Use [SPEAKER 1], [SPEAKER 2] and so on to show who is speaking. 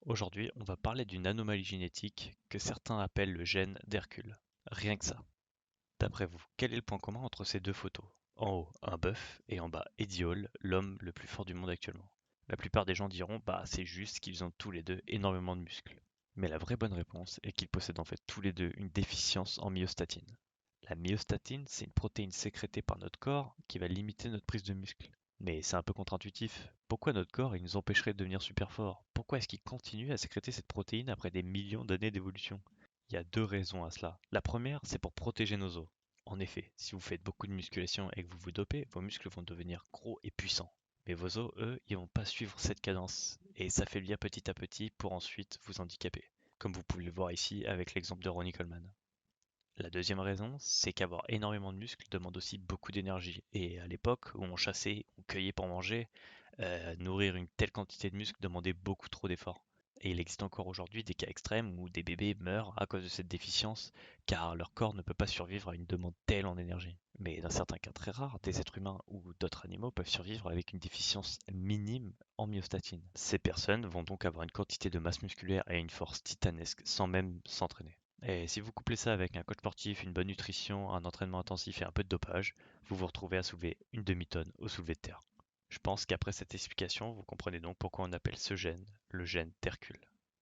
[SPEAKER 1] Aujourd'hui, on va parler d'une anomalie génétique que certains appellent le gène d'Hercule. Rien que ça. D'après vous, quel est le point commun entre ces deux photos? En haut, un bœuf et en bas, Eddie Hall, l'homme le plus fort du monde actuellement. La plupart des gens diront, bah c'est juste qu'ils ont tous les deux énormément de muscles. Mais la vraie bonne réponse est qu'ils possèdent en fait tous les deux une déficience en myostatine. La myostatine, c'est une protéine sécrétée par notre corps qui va limiter notre prise de muscle. Mais c'est un peu contre-intuitif. Pourquoi notre corps il nous empêcherait de devenir super fort? Pourquoi est-ce qu'il continue à sécréter cette protéine après des millions d'années d'évolution? Il y a deux raisons à cela. La première, c'est pour protéger nos os. En effet, si vous faites beaucoup de musculation et que vous vous dopez, vos muscles vont devenir gros et puissants. Mais vos os, eux, ils vont pas suivre cette cadence et s'affaiblir petit à petit pour ensuite vous handicaper. Comme vous pouvez le voir ici avec l'exemple de Ronnie Coleman. La deuxième raison, c'est qu'avoir énormément de muscles demande aussi beaucoup d'énergie. Et à l'époque où on chassait, on cueillait pour manger, nourrir une telle quantité de muscles demandait beaucoup trop d'efforts. Et il existe encore aujourd'hui des cas extrêmes où des bébés meurent à cause de cette déficience, car leur corps ne peut pas survivre à une demande telle en énergie. Mais dans certains cas très rares, des êtres humains ou d'autres animaux peuvent survivre avec une déficience minime en myostatine. Ces personnes vont donc avoir une quantité de masse musculaire et une force titanesque sans même s'entraîner. Et si vous couplez ça avec un coach sportif, une bonne nutrition, un entraînement intensif et un peu de dopage, vous vous retrouvez à soulever une demi-tonne au soulevé de terre. Je pense qu'après cette explication, vous comprenez donc pourquoi on appelle ce gène le gène d'Hercule.